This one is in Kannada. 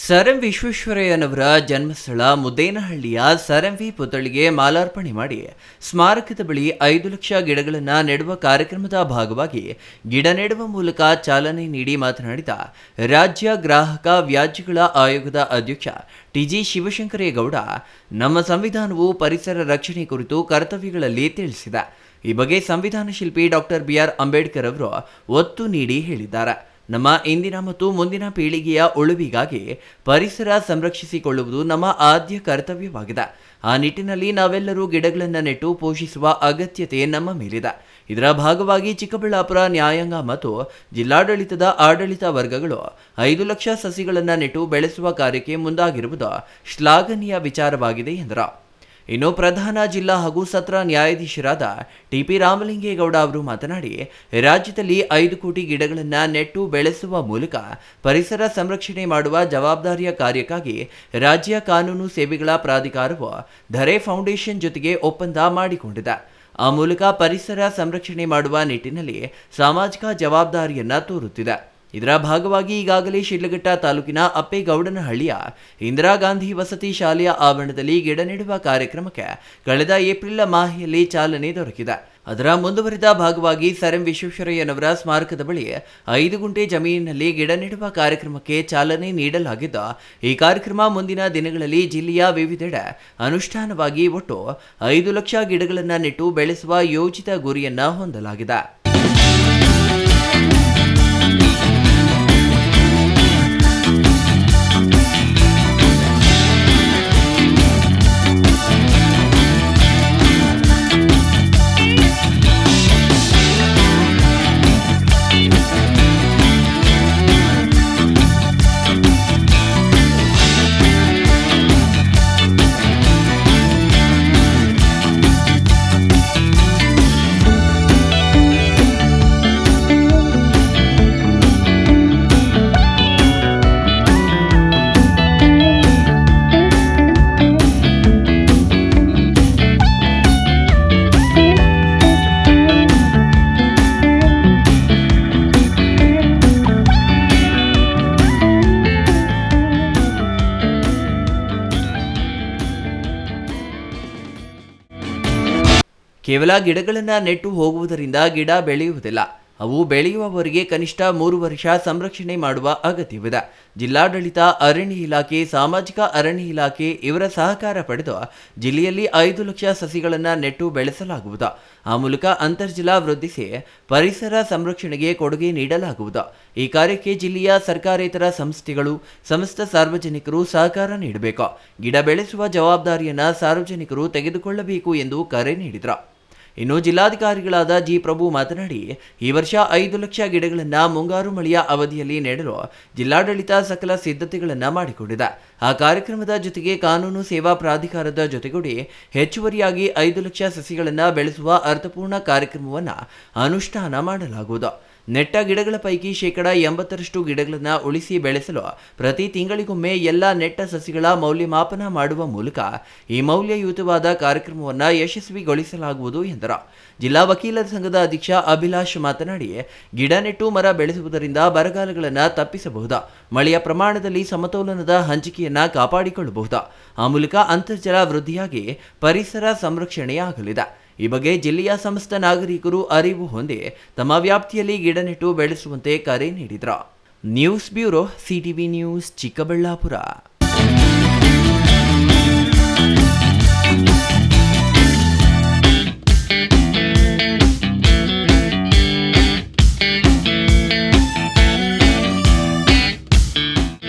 ಸರ್ ಎಂ ವಿಶ್ವೇಶ್ವರಯ್ಯನವರ ಜನ್ಮಸ್ಥಳ ಮುದ್ದೇನಹಳ್ಳಿಯ ಸರ್ ಎಂ ವಿ ಪುತ್ಥಳಿಗೆ ಮಾಲಾರ್ಪಣೆ ಮಾಡಿ ಸ್ಮಾರಕದ ಬಳಿ 5 ಲಕ್ಷ ಗಿಡಗಳನ್ನು ನೆಡುವ ಕಾರ್ಯಕ್ರಮದ ಭಾಗವಾಗಿ ಗಿಡ ನೆಡುವ ಮೂಲಕ ಚಾಲನೆ ನೀಡಿ ಮಾತನಾಡಿದ ರಾಜ್ಯ ಗ್ರಾಹಕ ವ್ಯಾಜ್ಯಗಳ ಆಯೋಗದ ಅಧ್ಯಕ್ಷ ಟಿಜಿ ಶಿವಶಂಕರೇಗೌಡ, ನಮ್ಮ ಸಂವಿಧಾನವು ಪರಿಸರ ರಕ್ಷಣೆ ಕುರಿತು ಕರ್ತವ್ಯಗಳಲ್ಲಿ ತಿಳಿಸಿದೆ. ಈ ಬಗ್ಗೆ ಸಂವಿಧಾನ ಶಿಲ್ಪಿ ಡಾಕ್ಟರ್ BR ಅಂಬೇಡ್ಕರ್ ಅವರು ಒತ್ತು ನೀಡಿ ಹೇಳಿದ್ದಾರೆ. ನಮ್ಮ ಇಂದಿನ ಮತ್ತು ಮುಂದಿನ ಪೀಳಿಗೆಯ ಉಳಿವಿಗಾಗಿ ಪರಿಸರ ಸಂರಕ್ಷಿಸಿಕೊಳ್ಳುವುದು ನಮ್ಮ ಆದ್ಯ ಕರ್ತವ್ಯವಾಗಿದೆ. ಆ ನಿಟ್ಟಿನಲ್ಲಿ ನಾವೆಲ್ಲರೂ ಗಿಡಗಳನ್ನು ನೆಟ್ಟು ಪೋಷಿಸುವ ಅಗತ್ಯತೆ ನಮ್ಮ ಮೇಲಿದೆ. ಇದರ ಭಾಗವಾಗಿ ಚಿಕ್ಕಬಳ್ಳಾಪುರ ನ್ಯಾಯಾಂಗ ಮತ್ತು ಜಿಲ್ಲಾಡಳಿತದ ಆಡಳಿತ ವರ್ಗಗಳು 5 ಲಕ್ಷ ಸಸಿಗಳನ್ನು ನೆಟ್ಟು ಬೆಳೆಸುವ ಕಾರ್ಯಕ್ಕೆ ಮುಂದಾಗಿರುವುದು ಶ್ಲಾಘನೀಯ ವಿಚಾರವಾಗಿದೆ ಎಂದರು. ಇನ್ನು ಪ್ರಧಾನ ಜಿಲ್ಲಾ ಹಾಗೂ ಸತ್ರ ನ್ಯಾಯಾಧೀಶರಾದ TP ರಾಮಲಿಂಗೇಗೌಡ ಅವರು ಮಾತನಾಡಿ, ರಾಜ್ಯದಲ್ಲಿ 5 ಕೋಟಿ ಗಿಡಗಳನ್ನು ನೆಟ್ಟು ಬೆಳೆಸುವ ಮೂಲಕ ಪರಿಸರ ಸಂರಕ್ಷಣೆ ಮಾಡುವ ಜವಾಬ್ದಾರಿಯ ಕಾರ್ಯಕ್ಕಾಗಿ ರಾಜ್ಯ ಕಾನೂನು ಸೇವೆಗಳ ಪ್ರಾಧಿಕಾರವು ಧರೆ ಫೌಂಡೇಶನ್ ಜೊತೆಗೆ ಒಪ್ಪಂದ ಮಾಡಿಕೊಂಡಿದೆ. ಆ ಮೂಲಕ ಪರಿಸರ ಸಂರಕ್ಷಣೆ ಮಾಡುವ ನಿಟ್ಟಿನಲ್ಲಿ ಸಾಮಾಜಿಕ ಜವಾಬ್ದಾರಿಯನ್ನ ತೋರುತ್ತಿದೆ. ಇದರ ಭಾಗವಾಗಿ ಈಗಾಗಲೇ ಶಿಡ್ಲಘಟ್ಟ ತಾಲೂಕಿನ ಅಪ್ಪೇಗೌಡನಹಳ್ಳಿಯ ಇಂದಿರಾ ಗಾಂಧಿ ವಸತಿ ಶಾಲೆಯ ಆವರಣದಲ್ಲಿ ಗಿಡ ನೆಡುವ ಕಾರ್ಯಕ್ರಮಕ್ಕೆ ಕಳೆದ ಏಪ್ರಿಲ್ ಮಾಹೆಯಲ್ಲಿ ಚಾಲನೆ ದೊರಕಿದೆ. ಅದರ ಮುಂದುವರಿದ ಭಾಗವಾಗಿ ಸರ್ ಎಂ ವಿಶ್ವೇಶ್ವರಯ್ಯನವರ ಸ್ಮಾರಕದ ಬಳಿ 5 ಗುಂಟೆ ಜಮೀನಿನಲ್ಲಿ ಗಿಡ ನೆಡುವ ಕಾರ್ಯಕ್ರಮಕ್ಕೆ ಚಾಲನೆ ನೀಡಲಾಗಿದ್ದು, ಈ ಕಾರ್ಯಕ್ರಮ ಮುಂದಿನ ದಿನಗಳಲ್ಲಿ ಜಿಲ್ಲೆಯ ವಿವಿಧೆಡೆ ಅನುಷ್ಠಾನವಾಗಿ ಒಟ್ಟು 5 ಲಕ್ಷ ಗಿಡಗಳನ್ನು ನೆಟ್ಟು ಬೆಳೆಸುವ ಯೋಜಿತ ಗುರಿಯನ್ನ ಹೊಂದಲಾಗಿದೆ. ಕೇವಲ ಗಿಡಗಳನ್ನು ನೆಟ್ಟು ಹೋಗುವುದರಿಂದ ಗಿಡ ಬೆಳೆಯುವುದಿಲ್ಲ. ಅವು ಬೆಳೆಯುವವರೆಗೆ ಕನಿಷ್ಠ 3 ವರ್ಷ ಸಂರಕ್ಷಣೆ ಮಾಡುವ ಅಗತ್ಯವಿದೆ. ಜಿಲ್ಲಾಡಳಿತ, ಅರಣ್ಯ ಇಲಾಖೆ, ಸಾಮಾಜಿಕ ಅರಣ್ಯ ಇಲಾಖೆ ಇವರ ಸಹಕಾರ ಪಡೆದು ಜಿಲ್ಲೆಯಲ್ಲಿ 5 ಲಕ್ಷ ಸಸಿಗಳನ್ನು ನೆಟ್ಟು ಬೆಳೆಸಲಾಗುವುದು. ಆ ಮೂಲಕ ಅಂತರ್ಜಲ ವೃದ್ಧಿಸಿ ಪರಿಸರ ಸಂರಕ್ಷಣೆಗೆ ಕೊಡುಗೆ ನೀಡಲಾಗುವುದು. ಈ ಕಾರ್ಯಕ್ಕೆ ಜಿಲ್ಲೆಯ ಸರ್ಕಾರೇತರ ಸಂಸ್ಥೆಗಳು, ಸಮಸ್ತ ಸಾರ್ವಜನಿಕರು ಸಹಕಾರ ನೀಡಬೇಕು. ಗಿಡ ಬೆಳೆಸುವ ಜವಾಬ್ದಾರಿಯನ್ನು ಸಾರ್ವಜನಿಕರು ತೆಗೆದುಕೊಳ್ಳಬೇಕು ಎಂದು ಕರೆ ನೀಡಿದರು. ಇನ್ನು ಜಿಲ್ಲಾಧಿಕಾರಿಗಳಾದ ಜಿ ಪ್ರಭು ಮಾತನಾಡಿ, ಈ ವರ್ಷ 5 ಲಕ್ಷ ಗಿಡಗಳನ್ನು ಮುಂಗಾರು ಮಳೆಯ ಅವಧಿಯಲ್ಲಿ ನೆಡಲು ಜಿಲ್ಲಾಡಳಿತ ಸಕಲ ಸಿದ್ಧತೆಗಳನ್ನು ಮಾಡಿಕೊಂಡಿದೆ. ಆ ಕಾರ್ಯಕ್ರಮದ ಜೊತೆಗೆ ಕಾನೂನು ಸೇವಾ ಪ್ರಾಧಿಕಾರದ ಜೊತೆಗೂಡಿ ಹೆಚ್ಚುವರಿಯಾಗಿ 5 ಲಕ್ಷ ಸಸಿಗಳನ್ನು ಬೆಳೆಸುವ ಅರ್ಥಪೂರ್ಣ ಕಾರ್ಯಕ್ರಮವನ್ನು ಅನುಷ್ಠಾನ ಮಾಡಲಾಗುವುದು. ನೆಟ್ಟ ಗಿಡಗಳ ಪೈಕಿ 80% ಗಿಡಗಳನ್ನು ಉಳಿಸಿ ಬೆಳೆಸಲು ಪ್ರತಿ ತಿಂಗಳಿಗೊಮ್ಮೆ ಎಲ್ಲ ನೆಟ್ಟ ಸಸಿಗಳ ಮೌಲ್ಯಮಾಪನ ಮಾಡುವ ಮೂಲಕ ಈ ಮೌಲ್ಯಯುತವಾದ ಕಾರ್ಯಕ್ರಮವನ್ನು ಯಶಸ್ವಿಗೊಳಿಸಲಾಗುವುದು ಎಂದರು. ಜಿಲ್ಲಾ ವಕೀಲರ ಸಂಘದ ಅಧ್ಯಕ್ಷ ಅಭಿಲಾಷ್ ಮಾತನಾಡಿ, ಗಿಡ ನೆಟ್ಟು ಮರ ಬೆಳೆಸುವುದರಿಂದ ಬರಗಾಲಗಳನ್ನು ತಪ್ಪಿಸಬಹುದು, ಮಳೆಯ ಪ್ರಮಾಣದಲ್ಲಿ ಸಮತೋಲನದ ಹಂಚಿಕೆಯನ್ನು ಕಾಪಾಡಿಕೊಳ್ಳಬಹುದು. ಆ ಮೂಲಕ ಅಂತರ್ಜಲ ವೃದ್ಧಿಯಾಗಿ ಪರಿಸರ ಸಂರಕ್ಷಣೆಯಾಗಲಿದೆ. ಈ ಬಗ್ಗೆ ಜಿಲ್ಲೆಯ ಸಮಸ್ತ ನಾಗರಿಕರು ಅರಿವು ಹೊಂದಿ ತಮ್ಮ ವ್ಯಾಪ್ತಿಯಲ್ಲಿ ಗಿಡ ನೆಟ್ಟು ಬೆಳೆಸುವಂತೆ ಕರೆ ನೀಡಿದರು. News bureau, CTV news, Chikkaballapur.